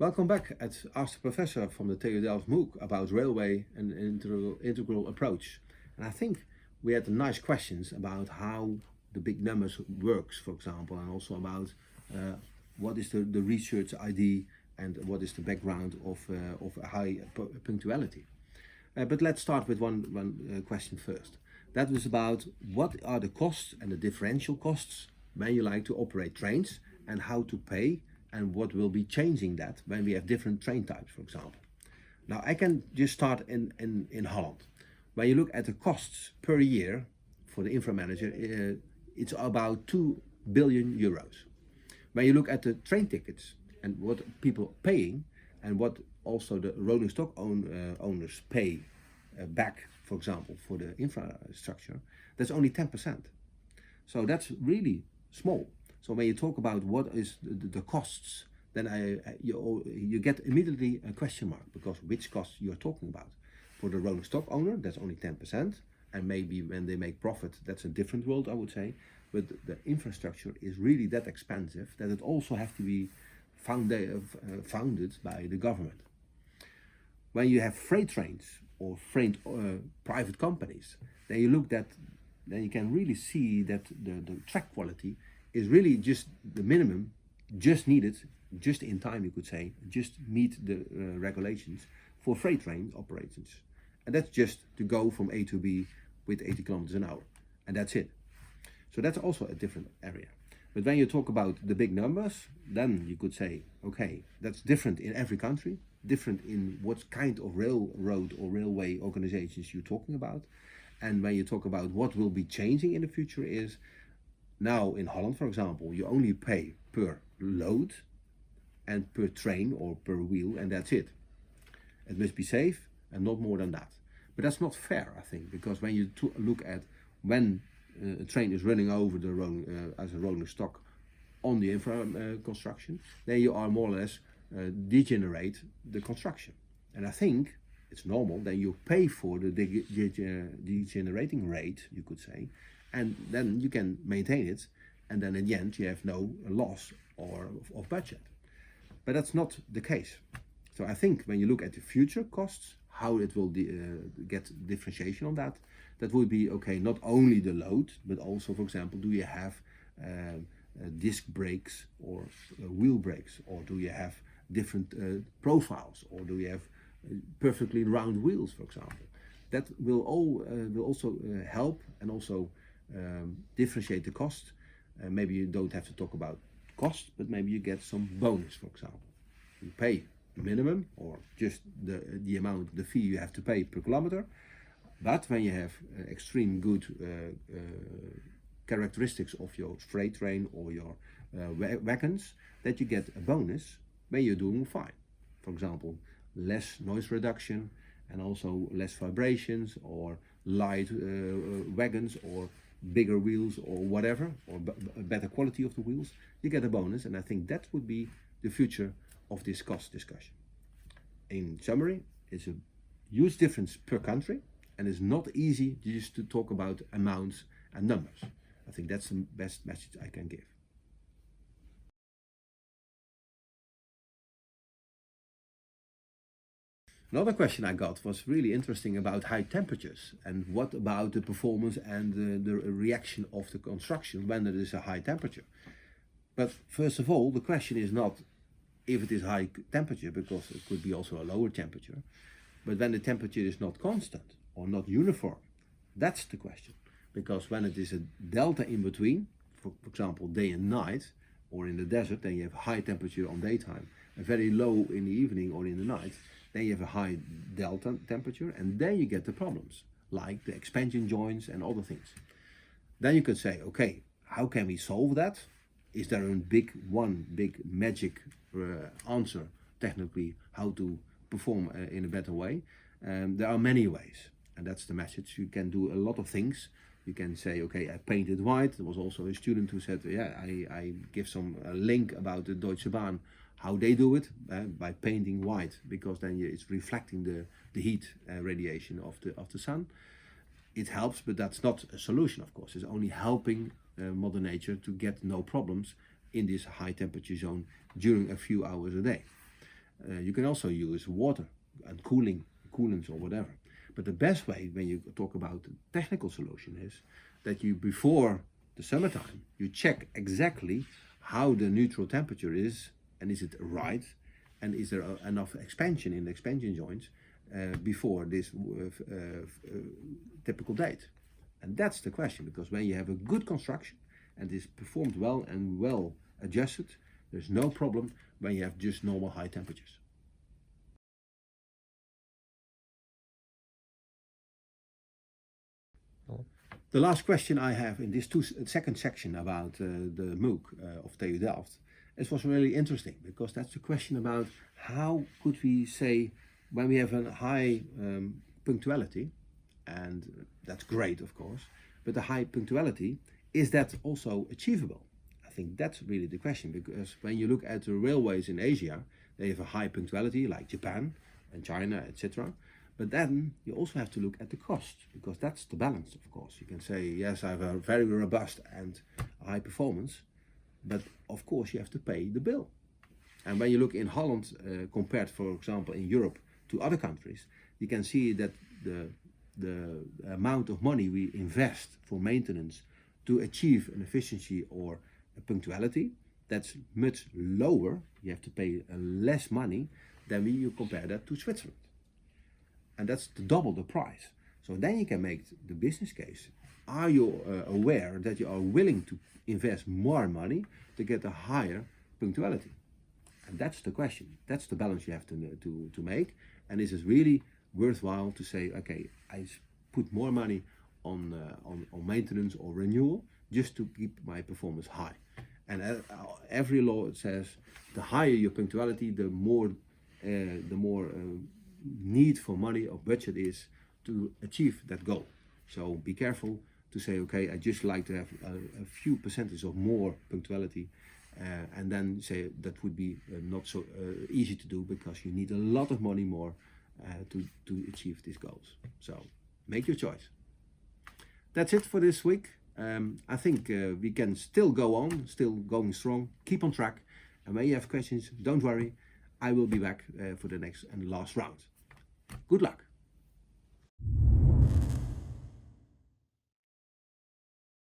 Welcome back at Ask the Professor from the TU Delft MOOC about railway and integral approach. And I think we had nice questions about how the big numbers works, for example, and also about what is the research ID and what is the background of high punctuality. But let's start with one question first. That was about what are the costs and the differential costs when you like to operate trains and how to pay and what will be changing that when we have different train types, for example. Now I can just start in Holland. When you look at the costs per year for the infra manager, it's about 2 billion euros. When you look at the train tickets and what people are paying and what also the rolling stock owners pay back, for example, for the infrastructure, that's only 10%. So that's really small. So when you talk about what is the costs, then you get immediately a question mark, because which costs you're talking about. For the rolling stock owner, that's only 10%, and maybe when they make profit, that's a different world, I would say. But the infrastructure is really that expensive that it also has to be founded by the government. When you have freight trains or freight private companies, then you can really see that the track quality is really just the minimum, just needed, just in time, you could say, just meet the regulations for freight train operations. And that's just to go from A to B with 80 kilometers an hour. And that's it. So that's also a different area. But when you talk about the big numbers, then you could say, okay, that's different in every country, different in what kind of railroad or railway organizations you're talking about. And when you talk about what will be changing in the future is, now in Holland, for example, you only pay per load and per train or per wheel, and that's it. It must be safe and not more than that. But that's not fair, I think, because when you look at when a train is running over the as a rolling stock on the infra construction, then you are more or less degenerate the construction. And I think it's normal that you pay for the degenerating rate, you could say, and then you can maintain it, and then in the end you have no loss of budget. But that's not the case. So I think when you look at the future costs, how it will get differentiation on that, that would be, okay, not only the load, but also, for example, do you have disc brakes or wheel brakes, or do you have different profiles, or do you have perfectly round wheels, for example. That will also help and also differentiate the cost. Maybe you don't have to talk about cost, but maybe you get some bonus, for example. You pay the minimum or just the amount, the fee you have to pay per kilometer. But when you have extreme good characteristics of your freight train or your wagons, that you get a bonus when you're doing fine. For example, less noise reduction and also less vibrations, or light wagons, or bigger wheels, or whatever, or better quality of the wheels, you get a bonus. And I think that would be the future of this cost discussion. In summary, it's a huge difference per country, and it's not easy just to talk about amounts and numbers. I think that's the best message I can give. Another question I got was really interesting about high temperatures, and what about the performance and the reaction of the construction when there is a high temperature. But first of all, the question is not if it is high temperature, because it could be also a lower temperature, but when the temperature is not constant or not uniform. That's the question. Because when it is a delta in between, for example, day and night, or in the desert, then you have high temperature on daytime and very low in the evening or in the night, then you have a high delta temperature, and then you get the problems, like the expansion joints and other things. Then you could say, okay, how can we solve that? Is there one big magic answer technically how to perform in a better way? There are many ways, and that's the message. You can do a lot of things. You can say, okay, I painted white. There was also a student who said, yeah, I give some link about the Deutsche Bahn, how they do it by painting white, because then it's reflecting the heat radiation of the sun. It helps, but that's not a solution, of course. It's only helping Mother Nature to get no problems in this high temperature zone during a few hours a day. You can also use water and coolants or whatever. But the best way when you talk about the technical solution is that you, before the summertime, you check exactly how the neutral temperature is, and is it right, and is there enough expansion in the expansion joints before this typical date. And that's the question, because when you have a good construction and is performed well and well adjusted, there's no problem when you have just normal high temperatures. The last question I have in this second section about the MOOC of TU Delft, it was really interesting, because that's the question about how could we say, when we have a high punctuality, and that's great of course, but the high punctuality, is that also achievable? I think that's really the question, because when you look at the railways in Asia, they have a high punctuality like Japan and China, etc. But then you also have to look at the cost, because that's the balance, of course. You can say, yes, I have a very robust and high performance, but of course you have to pay the bill. And when you look in Holland, compared, for example, in Europe to other countries, you can see that the amount of money we invest for maintenance to achieve an efficiency or a punctuality, that's much lower. You have to pay less money than when you compare that to Switzerland. And that's double the price. So then you can make the business case. Are you aware that you are willing to invest more money to get a higher punctuality? And that's the question. That's the balance you have to make. And is it really worthwhile to say, okay, I put more money on maintenance or renewal just to keep my performance high? And every law says the higher your punctuality, the more need for money or budget is to achieve that goal. So be careful to say, okay, I just like to have a few percentage of more punctuality, and then say that would be not so easy to do, because you need a lot of money more to achieve these goals. So make your choice. That's it for this week. I think we can still go on, still going strong, keep on track. And when you have questions, don't worry, I will be back for the next and last round. Good luck.